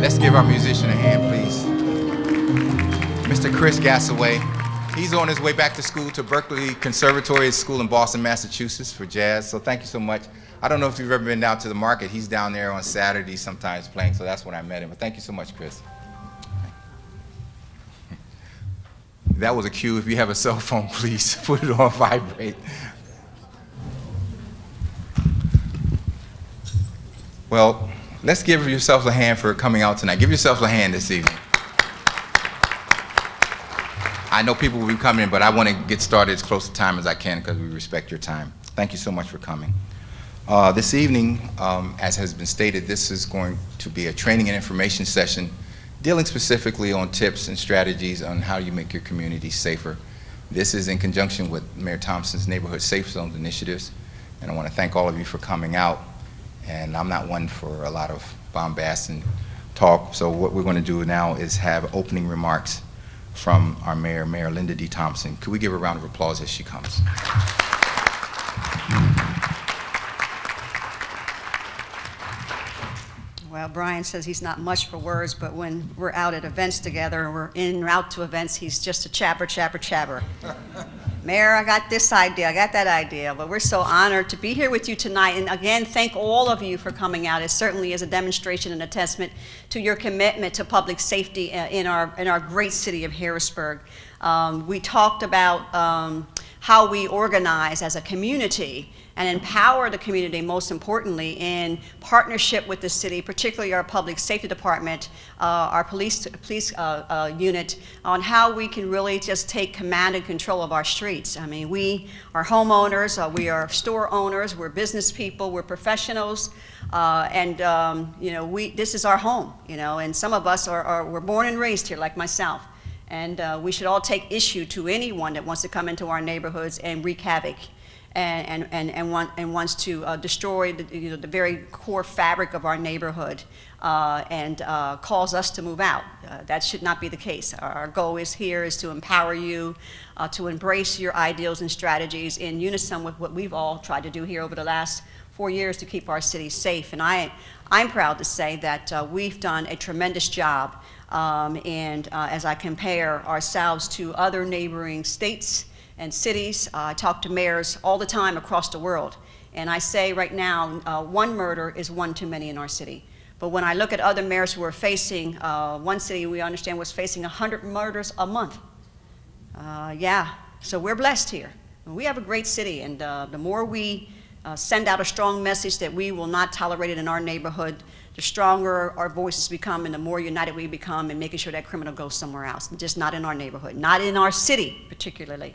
Let's give our musician a hand, please. Mr. Chris Gassaway. He's on his way back to school to Berklee Conservatory School in Boston, Massachusetts for jazz. So thank you so much. I don't know if you've ever been down to the market. He's down there on Saturdays sometimes playing, so that's when I met him. But thank you so much, Chris. That was a cue. If you have a cell phone, please put it on vibrate. Well, let's give yourselves a hand for coming out tonight. Give yourselves a hand this evening. I know people will be coming, but I want to get started as close to time as I can because we respect your time. Thank you so much for coming. This evening, as has been stated, this is going to be a training and information session dealing specifically on tips and strategies on how you make your community safer. This is in conjunction with Mayor Thompson's Neighborhood Safe Zones initiatives, and I want to thank all of you for coming out. And I'm not one for a lot of bombast and talk, so what we're going to do now is have opening remarks from our mayor, Mayor Linda D. Thompson. Could we give her a round of applause as she comes? Well, Brian says he's not much for words, but when we're out at events together, we're in or out to events, he's just a chabber, chabber, chabber. Mayor, I got this idea, I got that idea, but we're so honored to be here with you tonight. And again, thank all of you for coming out. It certainly is a demonstration and a testament to your commitment to public safety in our great city of Harrisburg. We talked about how we organize as a community and empower the community, most importantly, in partnership with the city, particularly our public safety department, our police unit, on how we can really just take command and control of our streets. I mean, we are homeowners, we are store owners, we're business people, we're professionals, and you know, this is our home, you know, and some of us we're born and raised here, like myself. And we should all take issue to anyone that wants to come into our neighborhoods and wreak havoc and wants to destroy the very core fabric of our neighborhood and cause us to move out. That should not be the case. Our goal is to empower you, to embrace your ideals and strategies in unison with what we've all tried to do here over the last 4 years to keep our city safe. And I'm proud to say that we've done a tremendous job. As I compare ourselves to other neighboring states and cities, I talk to mayors all the time across the world. And I say right now, one murder is one too many in our city. But when I look at other mayors who are facing, one city we understand was facing 100 murders a month. Yeah, so we're blessed here. We have a great city, and the more we send out a strong message that we will not tolerate it in our neighborhood, the stronger our voices become and the more united we become in making sure that criminal goes somewhere else, just not in our neighborhood, not in our city particularly.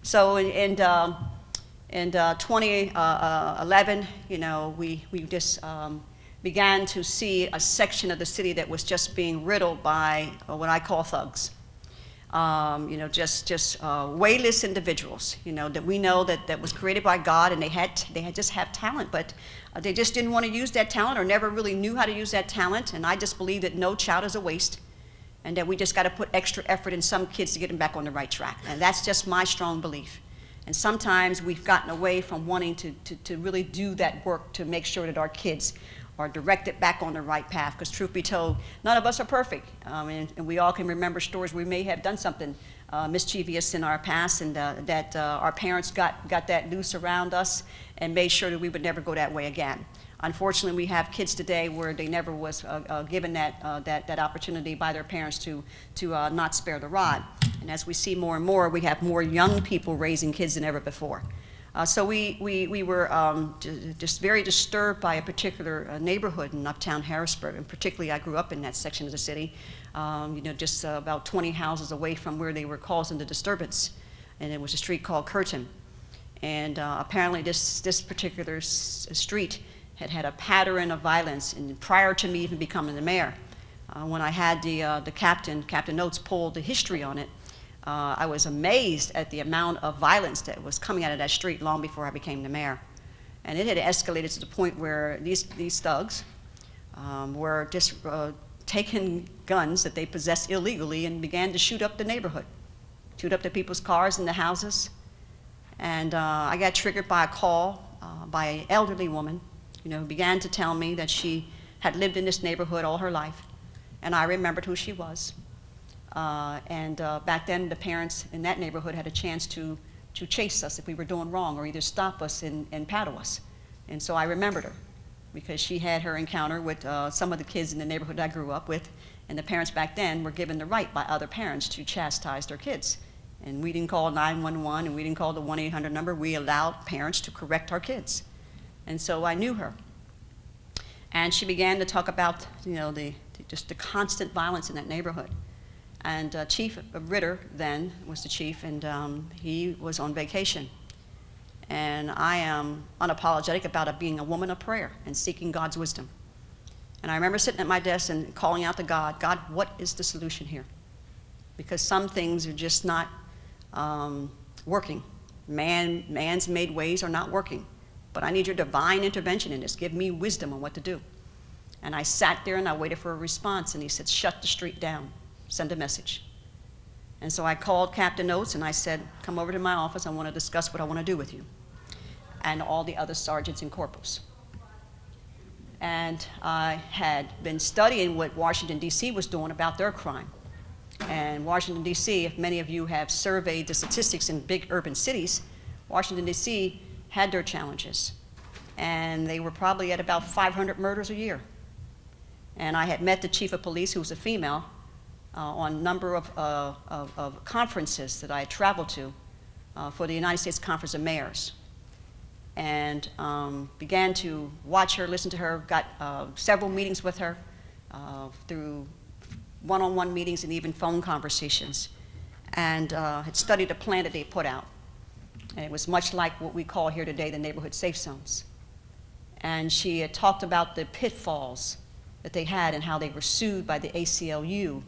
So in 2011, you know, we just began to see a section of the city that was just being riddled by what I call thugs. You know, just wayless individuals, you know, that we know that was created by God, and they had just have talent, but they just didn't want to use that talent or never really knew how to use that talent. And I just believe that no child is a waste, and that we just got to put extra effort in some kids to get them back on the right track. And that's just my strong belief. And sometimes we've gotten away from wanting to really do that work to make sure that our kids are directed back on the right path, because truth be told, none of us are perfect. And we all can remember stories we may have done something mischievous in our past, and that our parents got that noose around us and made sure that we would never go that way again. Unfortunately, we have kids today where they never was given that opportunity by their parents to not spare the rod. And as we see more and more, we have more young people raising kids than ever before. So we were just very disturbed by a particular neighborhood in Uptown Harrisburg, and particularly I grew up in that section of the city, you know, just about 20 houses away from where they were causing the disturbance, and it was a street called Curtin. And apparently this particular street had a pattern of violence, and prior to me even becoming the mayor, when I had the Captain Oates, pull the history on it, I was amazed at the amount of violence that was coming out of that street long before I became the mayor. And it had escalated to the point where these thugs were just taking guns that they possessed illegally and began to shoot up the neighborhood, shoot up the people's cars and the houses. And I got triggered by a call by an elderly woman, you know, who began to tell me that she had lived in this neighborhood all her life. and I remembered who she was. Back then, the parents in that neighborhood had a chance to chase us if we were doing wrong, or either stop us and paddle us. And so I remembered her because she had her encounter with some of the kids in the neighborhood I grew up with, and the parents back then were given the right by other parents to chastise their kids. And we didn't call 911, and we didn't call the 1-800 number. We allowed parents to correct our kids. And so I knew her. And she began to talk about, just the constant violence in that neighborhood. And Chief Ritter then was the chief, and he was on vacation. And I am unapologetic about it being a woman of prayer and seeking God's wisdom. And I remember sitting at my desk and calling out to God, God, what is the solution here? Because some things are just not working. Man's made ways are not working. But I need your divine intervention in this. Give me wisdom on what to do. And I sat there and I waited for a response, and he said, shut the street down. Send a message. And so I called Captain Oates and I said, come over to my office. I want to discuss what I want to do with you. And all the other sergeants and corporals. And I had been studying what Washington, D.C. was doing about their crime. And Washington, D.C., if many of you have surveyed the statistics in big urban cities, Washington, D.C. had their challenges. And they were probably at about 500 murders a year. And I had met the chief of police, who was a female, on a number of conferences that I had traveled to for the United States Conference of Mayors. And began to watch her, listen to her, got several meetings with her through one-on-one meetings and even phone conversations, and had studied a plan that they put out. And it was much like what we call here today the neighborhood safe zones. And she had talked about the pitfalls that they had and how they were sued by the ACLU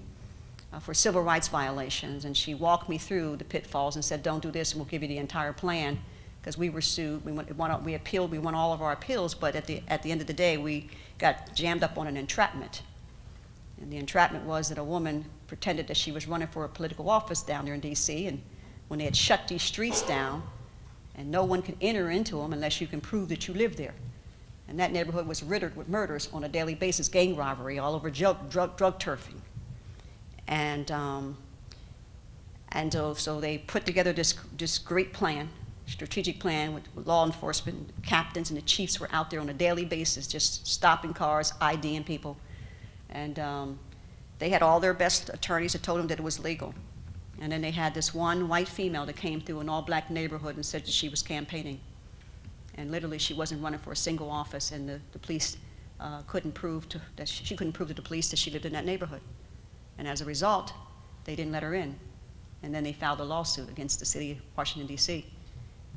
for civil rights violations. And she walked me through the pitfalls and said, don't do this, and we'll give you the entire plan. Because we were sued, we appealed, we won all of our appeals, but at the end of the day, we got jammed up on an entrapment. And the entrapment was that a woman pretended that she was running for a political office down there in D.C., and when they had shut these streets down, and no one could enter into them unless you can prove that you live there. And that neighborhood was riddled with murders on a daily basis, gang robbery, all over drug turfing. And so they put together this great plan, strategic plan with law enforcement, captains and the chiefs were out there on a daily basis, just stopping cars, IDing people. And they had all their best attorneys that told them that it was legal. And then they had this one white female that came through an all-black neighborhood and said that she was campaigning. And literally she wasn't running for a single office, and the police couldn't prove that she couldn't prove to the police that she lived in that neighborhood. And as a result, they didn't let her in. And then they filed a lawsuit against the city of Washington, D.C.,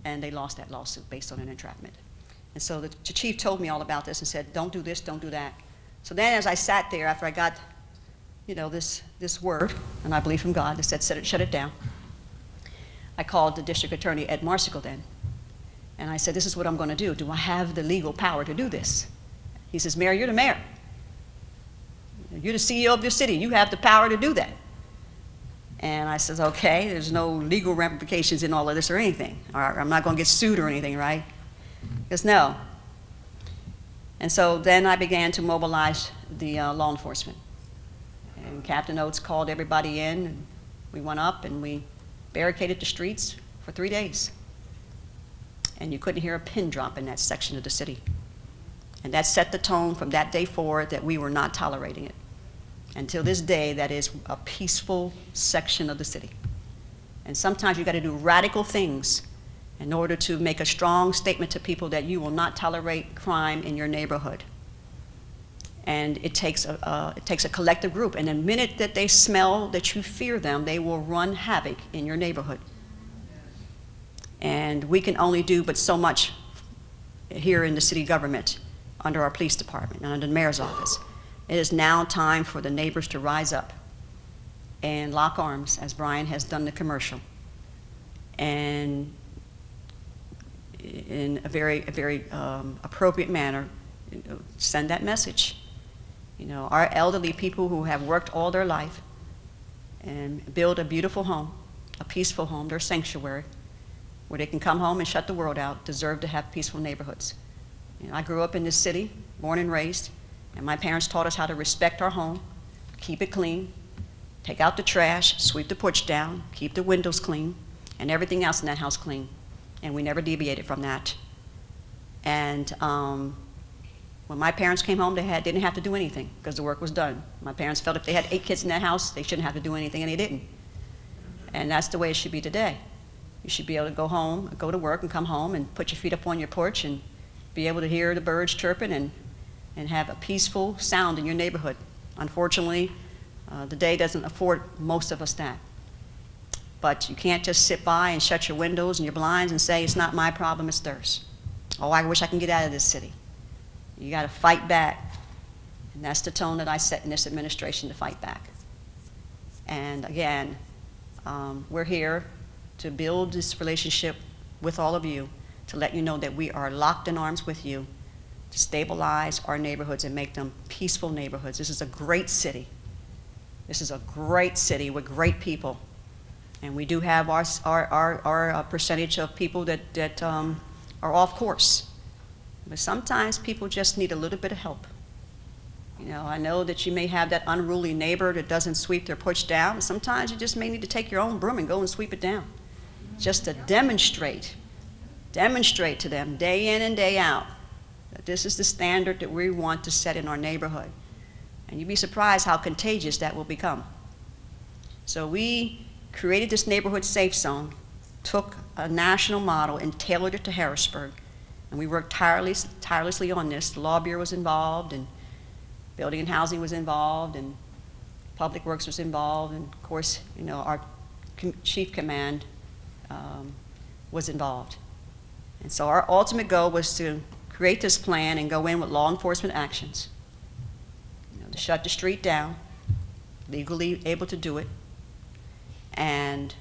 and they lost that lawsuit based on an entrapment. And so the chief told me all about this and said, don't do this, don't do that. So then as I sat there, after I got, this word, and I believe from God, that said, shut it down, I called the district attorney, Ed Marsical, then. And I said, this is what I'm going to do. Do I have the legal power to do this? He says, Mayor, you're the mayor. You're the CEO of your city. You have the power to do that. And I says, okay, there's no legal ramifications in all of this or anything. Or I'm not going to get sued or anything, right? He goes, no. And so then I began to mobilize the law enforcement. And Captain Oates called everybody in, and we went up and we barricaded the streets for 3 days. And you couldn't hear a pin drop in that section of the city. And that set the tone from that day forward that we were not tolerating it. Until this day, that is a peaceful section of the city. And sometimes you got to do radical things in order to make a strong statement to people that you will not tolerate crime in your neighborhood. And it takes a collective group. And the minute that they smell that you fear them, they will run havoc in your neighborhood. And we can only do but so much here in the city government, under our police department and under the mayor's office. It is now time for the neighbors to rise up and lock arms, as Brian has done the commercial, and in a very appropriate manner, send that message. Our elderly people who have worked all their life and build a beautiful home, a peaceful home, their sanctuary, where they can come home and shut the world out, deserve to have peaceful neighborhoods. I grew up in this city, born and raised, and my parents taught us how to respect our home, keep it clean, take out the trash, sweep the porch down, keep the windows clean, and everything else in that house clean. And we never deviated from that. And when my parents came home, they didn't have to do anything because the work was done. My parents felt if they had 8 kids in that house, they shouldn't have to do anything, and they didn't. And that's the way it should be today. You should be able to go home, go to work, and come home and put your feet up on your porch and be able to hear the birds chirping and have a peaceful sound in your neighborhood. Unfortunately, the day doesn't afford most of us that. But you can't just sit by and shut your windows and your blinds and say, it's not my problem, it's theirs. Oh, I wish I can get out of this city. You got to fight back. And that's the tone that I set in this administration, to fight back. And again, we're here to build this relationship with all of you, to let you know that we are locked in arms with you to stabilize our neighborhoods and make them peaceful neighborhoods. This is a great city. This is a great city with great people. And we do have our percentage of people that are off course. But sometimes people just need a little bit of help. You know, I know that you may have that unruly neighbor that doesn't sweep their porch down. Sometimes you just may need to take your own broom and go and sweep it down, just to demonstrate to them day in and day out that this is the standard that we want to set in our neighborhood. And you'd be surprised how contagious that will become. So we created this neighborhood safe zone, took a national model and tailored it to Harrisburg. And we worked tirelessly on this. The Law Bureau was involved, and Building and Housing was involved, and Public Works was involved, and of course, you know, our Chief Command was involved. And so our ultimate goal was to create this plan and go in with law enforcement actions, you know, to shut the street down, legally able to do it. And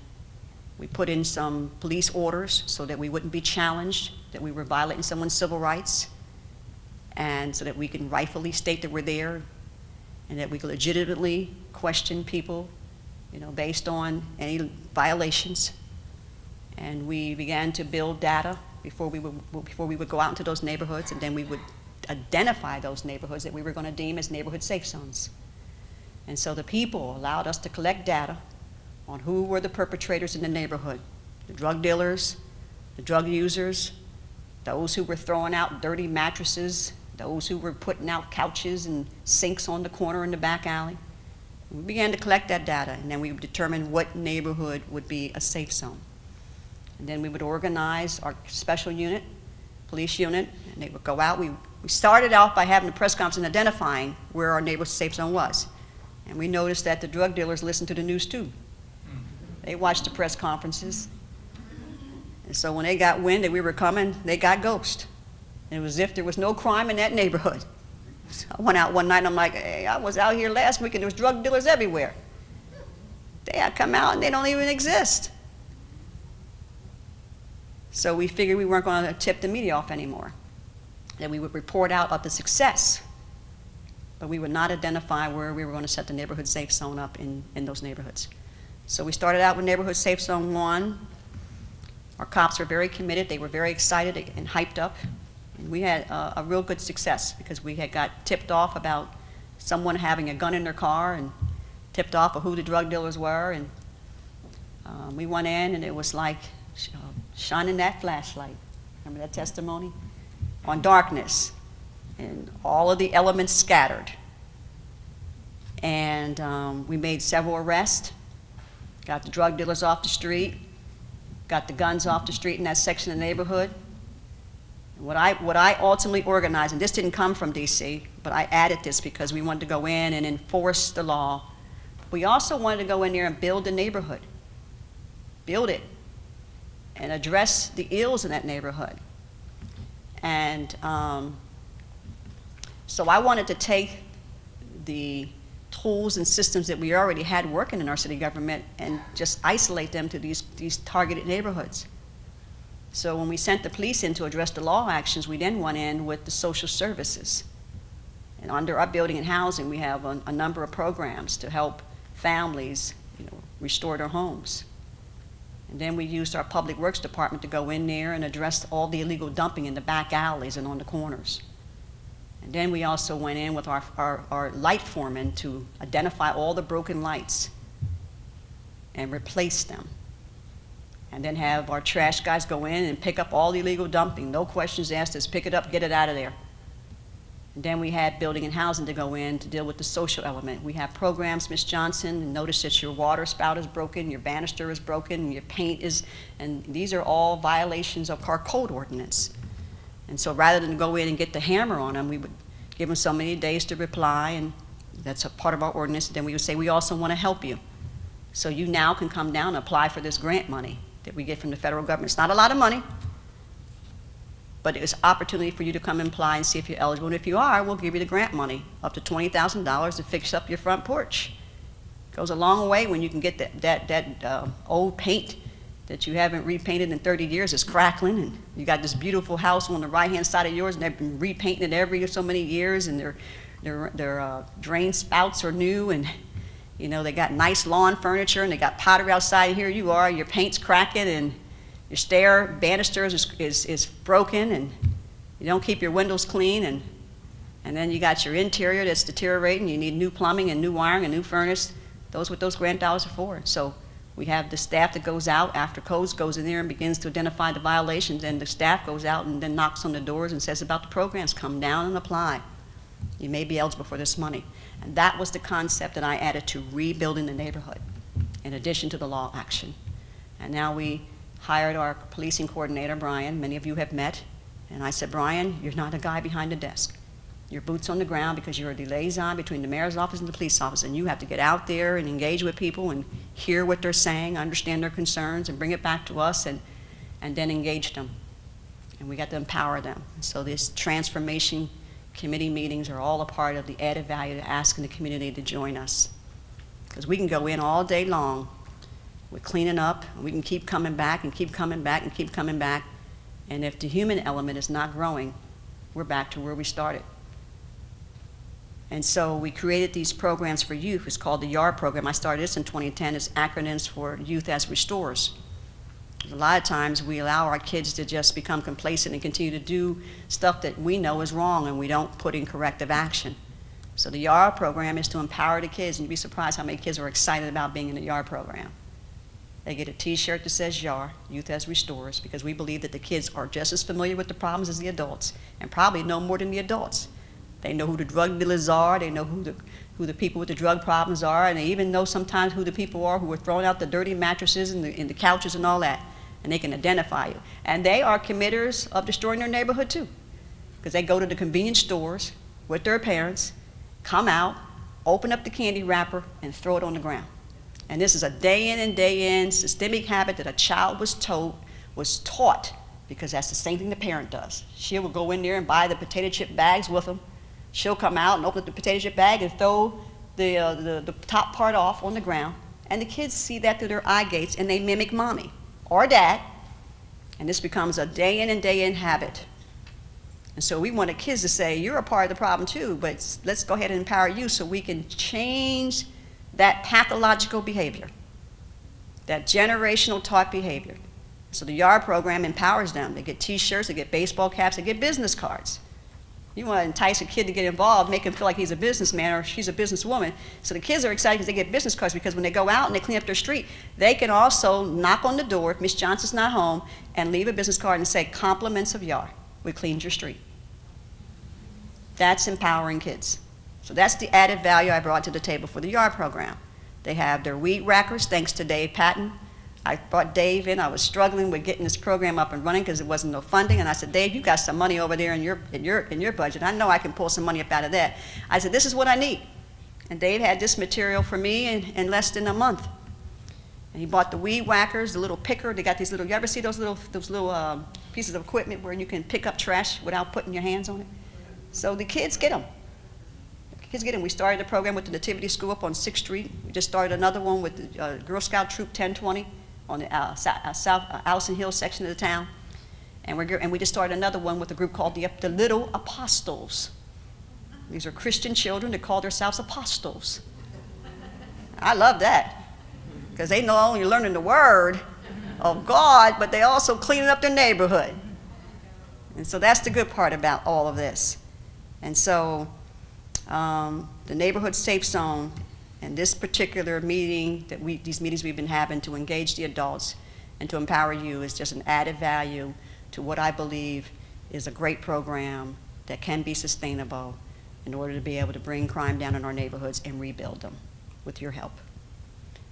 we put in some police orders so that we wouldn't be challenged, that we were violating someone's civil rights, and so that we can rightfully state that we're there, and that we can legitimately question people, you know, based on any violations. And we began to build data before we would go out into those neighborhoods, and then we would identify those neighborhoods that we were going to deem as neighborhood safe zones. And so the people allowed us to collect data on who were the perpetrators in the neighborhood: the drug dealers, the drug users, those who were throwing out dirty mattresses, those who were putting out couches and sinks on the corner in the back alley. We began to collect that data, and then we would determine what neighborhood would be a safe zone. And then we would organize our special unit, police unit, and they would go out. We started out by having a press conference and identifying where our neighborhood safe zone was. And we noticed that the drug dealers listened to the news too. They watched the press conferences. And so when they got wind that we were coming, they got ghost. And it was as if there was no crime in that neighborhood. So I went out one night and I'm like, hey, I was out here last week and there was drug dealers everywhere. They had come out and they don't even exist. So we figured we weren't going to tip the media off anymore, that we would report out of the success, but we would not identify where we were going to set the neighborhood safe zone up in those neighborhoods. So we started out with neighborhood safe zone 1. Our cops were very committed. They were very excited and hyped up. And we had a real good success because we had got tipped off about someone having a gun in their car and tipped off of who the drug dealers were. And we went in and it was like shining that flashlight. Remember that testimony? On darkness. And all of the elements scattered. And we made several arrests, got the drug dealers off the street, got the guns off the street in that section of the neighborhood. And what I ultimately organized, and this didn't come from DC, but I added this because we wanted to go in and enforce the law. We also wanted to go in there and build the neighborhood, build it, and address the ills in that neighborhood. And so I wanted to take the tools and systems that we already had working in our city government and just isolate them to these targeted neighborhoods. So when we sent the police in to address the law actions, we then went in with the social services. And under our Building and Housing, we have a number of programs to help families, you know, restore their homes. And then we used our Public Works Department to go in there and address all the illegal dumping in the back alleys and on the corners. And then we also went in with our light foreman to identify all the broken lights and replace them. And then have our trash guys go in and pick up all the illegal dumping. No questions asked, just pick it up, get it out of there. And then we had building and housing to go in to deal with the social element. We have programs, Ms. Johnson, and notice that your water spout is broken, your banister is broken, your paint is, and these are all violations of our code ordinance. And so rather than go in and get the hammer on them, we would give them so many days to reply, and that's a part of our ordinance. Then we would say, we also want to help you. So you now can come down and apply for this grant money that we get from the federal government. It's not a lot of money, but it's an opportunity for you to come and apply and see if you're eligible. And if you are, we'll give you the grant money, up to $20,000 to fix up your front porch. It goes a long way when you can get that old paint that you haven't repainted in 30 years is crackling, and you got this beautiful house on the right-hand side of yours, and they've been repainting it every so many years, and their drain spouts are new, and you know, they got nice lawn furniture, and they got pottery outside, and here you are, your paint's cracking, and your stair banisters is broken, and you don't keep your windows clean, and then you got your interior that's deteriorating. You need new plumbing and new wiring and new furnace. Those what those grant dollars are for. So we have the staff that goes out after codes goes in there and begins to identify the violations, and the staff goes out and then knocks on the doors and says about the programs, come down and apply. You may be eligible for this money. And that was the concept that I added to rebuilding the neighborhood, in addition to the law action. And now we hired our policing coordinator, Brian. Many of you have met. And I said, Brian, you're not a guy behind the desk. Your boots on the ground, because you're the liaison between the mayor's office and the police office, and you have to get out there and engage with people and hear what they're saying, understand their concerns, and bring it back to us, and then engage them. And we got to empower them. So this transformation committee meetings are all a part of the added value to asking the community to join us. Because we can go in all day long with cleaning up, and we can keep coming back and keep coming back and keep coming back. And if the human element is not growing, we're back to where we started. And so we created these programs for youth. It's called the YAR program. I started this in 2010. It's acronyms for Youth as Restorers. A lot of times we allow our kids to just become complacent and continue to do stuff that we know is wrong, and we don't put in corrective action. So the YAR program is to empower the kids, and you'd be surprised how many kids are excited about being in the YAR program. They get a t-shirt that says YAR, Youth as Restorers, because we believe that the kids are just as familiar with the problems as the adults, and probably know more than the adults. They know who the drug dealers are, they know who the people with the drug problems are, and they even know sometimes who the people are who are throwing out the dirty mattresses and the couches and all that, and they can identify you. And they are committers of destroying their neighborhood too, because they go to the convenience stores with their parents, come out, open up the candy wrapper, and throw it on the ground. And this is a day in and day in systemic habit that a child was taught, because that's the same thing the parent does. She will go in there and buy the potato chip bags with them. She'll come out and open up the potato chip bag and throw the top part off on the ground. And the kids see that through their eye gates, and they mimic mommy or dad. And this becomes a day in and day in habit. And so we want the kids to say, you're a part of the problem too, but let's go ahead and empower you so we can change that pathological behavior, that generational taught behavior. So the YAR program empowers them. They get t-shirts, they get baseball caps, they get business cards. You want to entice a kid to get involved, make him feel like he's a businessman or she's a businesswoman. So the kids are excited because they get business cards, because when they go out and they clean up their street, they can also knock on the door if Miss Johnson's not home and leave a business card and say, compliments of YAR, we cleaned your street. That's empowering kids. So that's the added value I brought to the table for the YAR program. They have their weed whackers, thanks to Dave Patton. I brought Dave in. I was struggling with getting this program up and running because there wasn't no funding. And I said, Dave, you got some money over there in your budget. I know I can pull some money up out of that. I said, this is what I need. And Dave had this material for me in less than a month. And he bought the weed whackers, the little picker. They got these little, you ever see those little pieces of equipment where you can pick up trash without putting your hands on it? So the kids get them. We started the program with the Nativity School up on 6th Street. We just started another one with the Girl Scout Troop 1020 on the South Allison Hill section of the town. And we just started another one with a group called the Little Apostles. These are Christian children that call themselves apostles. I love that, because they not only learning the word of God, but they also cleaning up their neighborhood. And so that's the good part about all of this. And so the neighborhood safe zone and this particular meeting these meetings we've been having to engage the adults and to empower you is just an added value to what I believe is a great program that can be sustainable in order to be able to bring crime down in our neighborhoods and rebuild them with your help.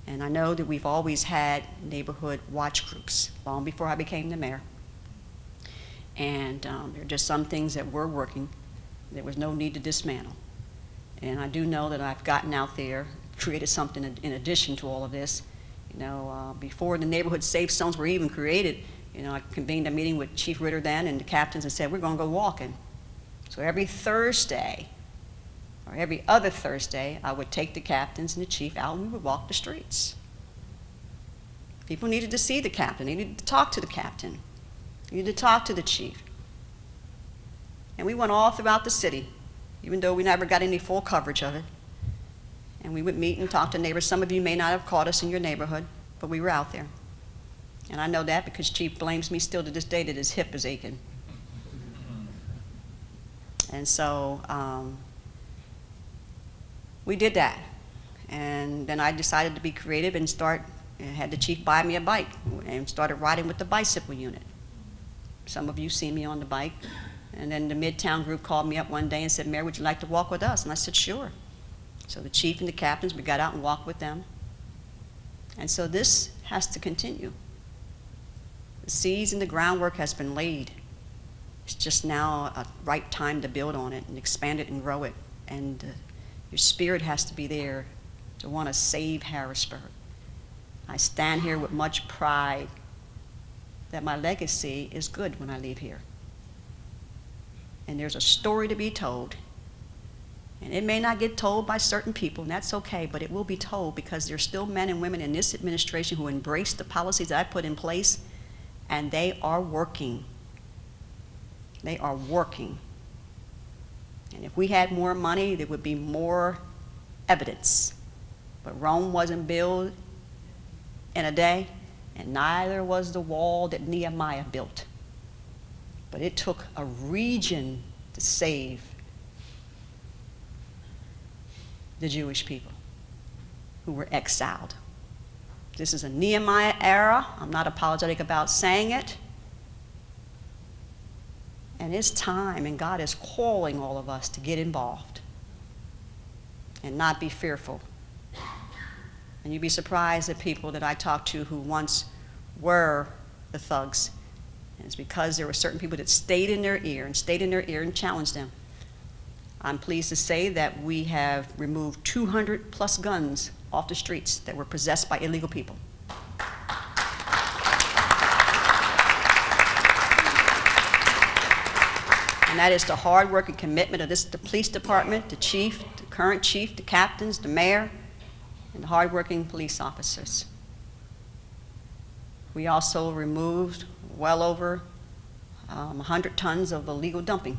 And I know that we've always had neighborhood watch groups long before I became the mayor. And there are just some things that were working. There was no need to dismantle. And I do know that I've gotten out there, created something in addition to all of this. Before the neighborhood safe zones were even created, I convened a meeting with Chief Ritter then and the captains and said, we're going to go walking. So every Thursday, or every other Thursday, I would take the captains and the chief out and we would walk the streets. People needed to see the captain, they needed to talk to the captain, they needed to talk to the chief. And we went all throughout the city, even though we never got any full coverage of it. And we would meet and talk to neighbors. Some of you may not have caught us in your neighborhood, but we were out there. And I know that because Chief blames me still to this day that his hip is aching. And so we did that. And then I decided to be creative and had the chief buy me a bike and started riding with the bicycle unit. Some of you see me on the bike. And then the Midtown group called me up one day and said, Mayor, would you like to walk with us? And I said, sure. So the chief and the captains, we got out and walked with them. And so this has to continue. The seeds and the groundwork has been laid. It's just now a right time to build on it and expand it and grow it. And your spirit has to be there to want to save Harrisburg. I stand here with much pride that my legacy is good when I leave here. And there's a story to be told. And it may not get told by certain people, and that's okay, but it will be told because there's still men and women in this administration who embrace the policies that I put in place, and they are working. They are working. And if we had more money, there would be more evidence. But Rome wasn't built in a day, and neither was the wall that Nehemiah built. But it took a region to save the Jewish people who were exiled. This is a Nehemiah era. I'm not apologetic about saying it. And it's time, and God is calling all of us to get involved and not be fearful. And you'd be surprised at people that I talk to who once were the thugs. And it's because there were certain people that stayed in their ear and challenged them. I'm pleased to say that we have removed 200 plus guns off the streets that were possessed by illegal people. And that is the hard work and commitment of the police department, the chief, the current chief, the captains, the mayor, and the hardworking police officers. We also removed well over 100 tons of illegal dumping.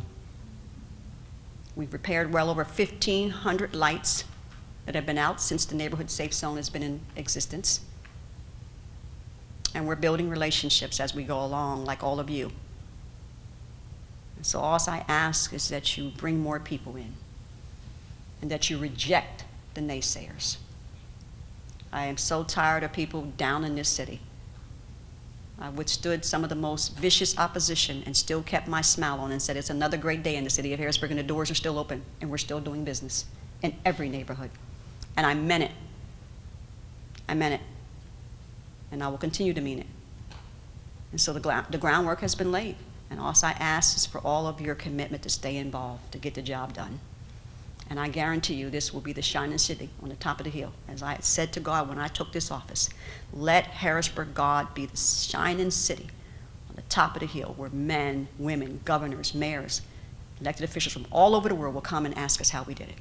We've repaired well over 1,500 lights that have been out since the neighborhood safe zone has been in existence. And we're building relationships as we go along, like all of you. And so all I ask is that you bring more people in and that you reject the naysayers. I am so tired of people down in this city. I withstood some of the most vicious opposition and still kept my smile on and said it's another great day in the city of Harrisburg and the doors are still open and we're still doing business in every neighborhood. And I meant it. I meant it. And I will continue to mean it. And so the groundwork has been laid. And all I ask is for all of your commitment to stay involved, to get the job done. And I guarantee you this will be the shining city on the top of the hill. As I said to God when I took this office, let Harrisburg, God, be the shining city on the top of the hill where men, women, governors, mayors, elected officials from all over the world will come and ask us how we did it.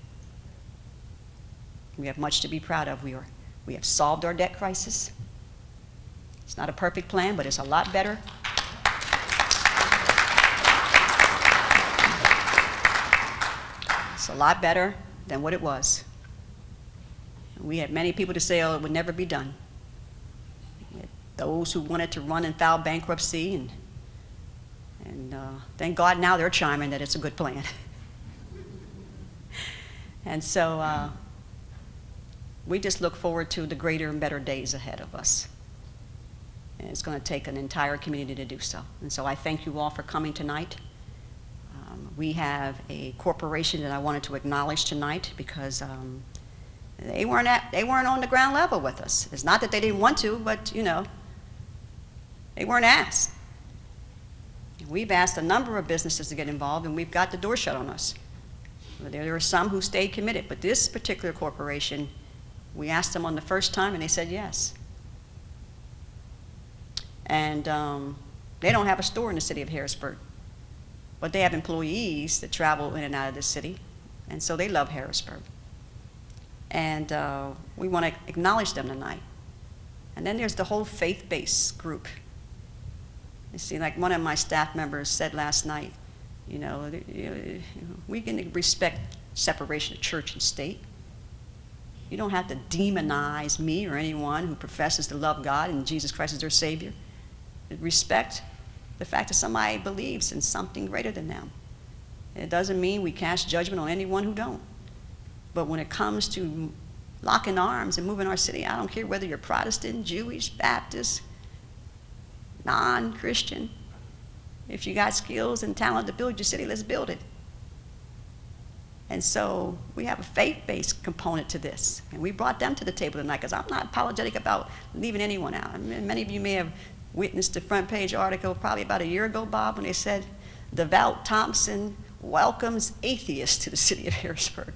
We have much to be proud of. We have solved our debt crisis. It's not a perfect plan, but it's a lot better. It's a lot better than what it was. We had many people to say, oh, it would never be done. We had those who wanted to run and file bankruptcy, and thank God now they're chiming that it's a good plan. And so we just look forward to the greater and better days ahead of us. And it's going to take an entire community to do so. And so I thank you all for coming tonight. We have a corporation that I wanted to acknowledge tonight because they weren't on the ground level with us. It's not that they didn't want to, but you know, they weren't asked. We've asked a number of businesses to get involved, and we've got the door shut on us. There are some who stayed committed, but this particular corporation, we asked them on the first time, and they said yes. And they don't have a store in the city of Harrisburg, but they have employees that travel in and out of the city, and so they love Harrisburg. And we want to acknowledge them tonight. And then there's the whole faith-based group. You see, like one of my staff members said last night, you know, we can respect separation of church and state. You don't have to demonize me or anyone who professes to love God and Jesus Christ as their Savior. Respect the fact that somebody believes in something greater than them. It doesn't mean we cast judgment on anyone who don't. But when it comes to locking arms and moving our city, I don't care whether you're Protestant, Jewish, Baptist, non-Christian. If you got skills and talent to build your city, let's build it. And so we have a faith-based component to this. And we brought them to the table tonight because I'm not apologetic about leaving anyone out. I mean, many of you may have witnessed the front page article probably about a year ago, Bob, when they said, Devout Thompson welcomes atheists to the city of Harrisburg.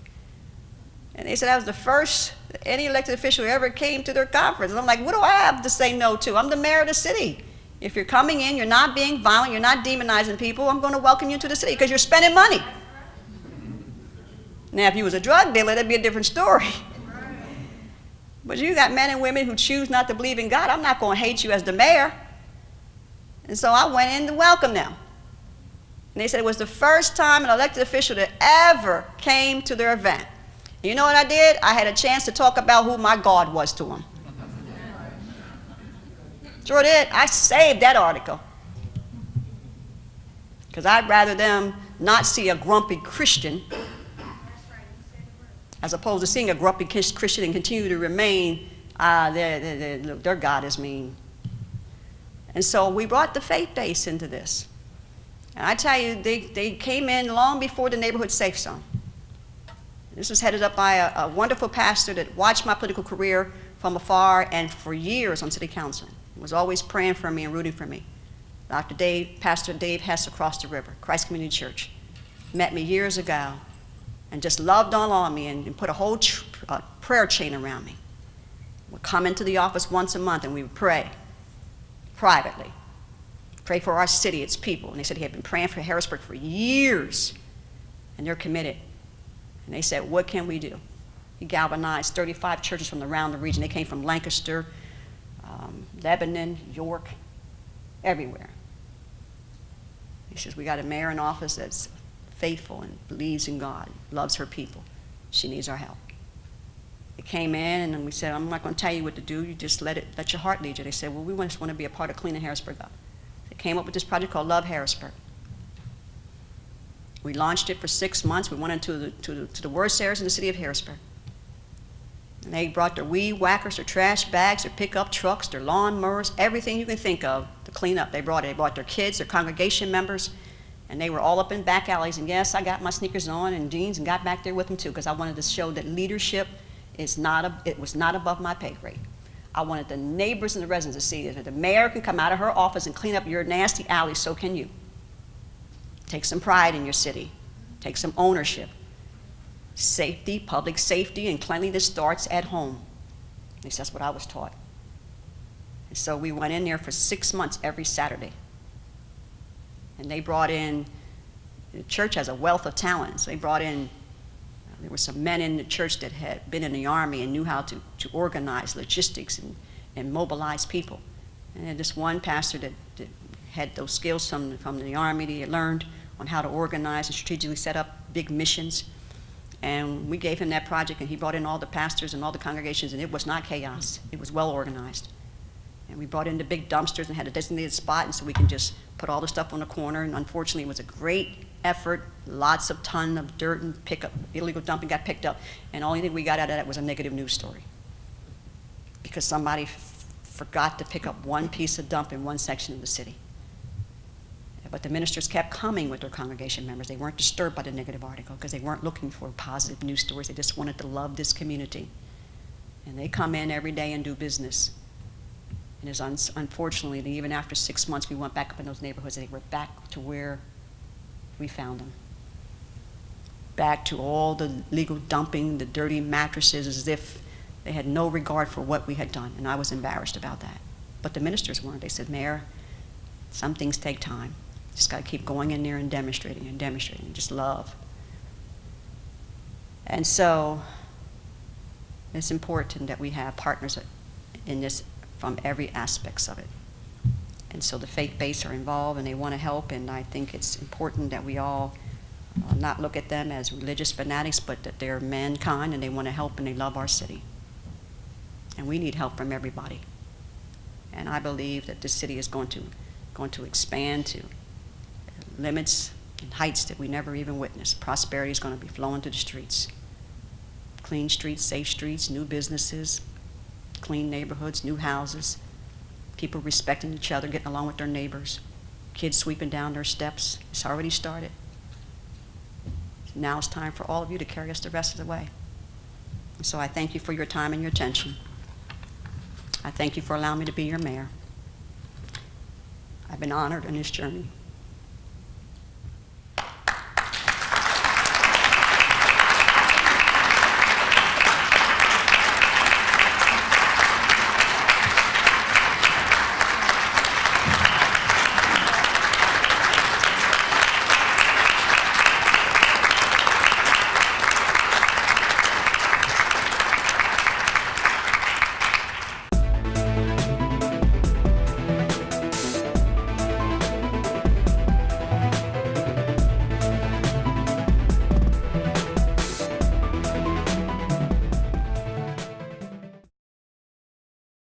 And they said that was the first any elected official who ever came to their conference. And I'm like, what do I have to say no to? I'm the mayor of the city. If you're coming in, you're not being violent, you're not demonizing people, I'm going to welcome you to the city because you're spending money. Now, if you was a drug dealer, that'd be a different story. But you got men and women who choose not to believe in God. I'm not going to hate you as the mayor. And so I went in to welcome them. And they said it was the first time an elected official that ever came to their event. And you know what I did? I had a chance to talk about who my God was to them. Sure did. I saved that article. Because I'd rather them not see a grumpy Christian as opposed to seeing a grumpy Christian and continue to remain, their God is mean. And so we brought the faith base into this. And I tell you, they came in long before the neighborhood safe zone. This was headed up by a wonderful pastor that watched my political career from afar and for years on city council. Was always praying for me and rooting for me. Pastor Dave Hess across the river, Christ Community Church, met me years ago and just loved on me and put a whole prayer chain around me. We'd come into the office once a month and we would pray privately, pray for our city, its people. And they said he had been praying for Harrisburg for years, and they're committed. And they said, what can we do? He galvanized 35 churches from around the region. They came from Lancaster, Lebanon, York, everywhere. He says, we got a mayor in office that's faithful and believes in God, loves her people. She needs our help. They came in and we said, I'm not going to tell you what to do. You just let your heart lead you. They said, well, we just want to be a part of cleaning Harrisburg up. They came up with this project called Love Harrisburg. We launched it for 6 months. We went into the worst areas in the city of Harrisburg. And they brought their weed whackers, their trash bags, their pickup trucks, their lawn mowers, everything you can think of to clean up. They brought it. They brought their kids, their congregation members, and they were all up in back alleys. And yes, I got my sneakers on and jeans and got back there with them too, because I wanted to show that leadership was not above my pay grade. I wanted the neighbors and the residents to see that if the mayor can come out of her office and clean up your nasty alley, so can you. Take some pride in your city. Take some ownership. Safety, public safety, and cleanliness starts at home. At least that's what I was taught. And so we went in there for 6 months every Saturday. And they brought in, the church has a wealth of talent, so they brought in, there were some men in the church that had been in the Army and knew how to organize logistics and mobilize people. And then this one pastor that had those skills from the Army that he had learned on how to organize and strategically set up big missions. And we gave him that project, and he brought in all the pastors and all the congregations, and it was not chaos. It was well organized. And we brought in the big dumpsters and had a designated spot, and so we can just put all the stuff on the corner. And unfortunately, it was a great effort. Lots of ton of dirt and illegal dumping got picked up. And the only thing we got out of that was a negative news story. Because somebody forgot to pick up one piece of dump in one section of the city. But the ministers kept coming with their congregation members. They weren't disturbed by the negative article because they weren't looking for positive news stories. They just wanted to love this community. And they come in every day and do business. And it's unfortunately, that even after 6 months, we went back up in those neighborhoods and they were back to where we found them. Back to all the legal dumping, the dirty mattresses, as if they had no regard for what we had done. And I was embarrassed about that. But the ministers weren't. They said, Mayor, some things take time. Just got to keep going in there and demonstrating, just love. And so it's important that we have partners in this from every aspects of it. And so the faith-based are involved and they want to help, and I think it's important that we all not look at them as religious fanatics, but that they're mankind and they want to help and they love our city. And we need help from everybody. And I believe that this city is going to expand to limits and heights that we never even witnessed. Prosperity is going to be flowing to the streets. Clean streets, safe streets, new businesses, clean neighborhoods, new houses, people respecting each other, getting along with their neighbors, kids sweeping down their steps. It's already started. Now it's time for all of you to carry us the rest of the way. And so I thank you for your time and your attention. I thank you for allowing me to be your mayor. I've been honored in this journey.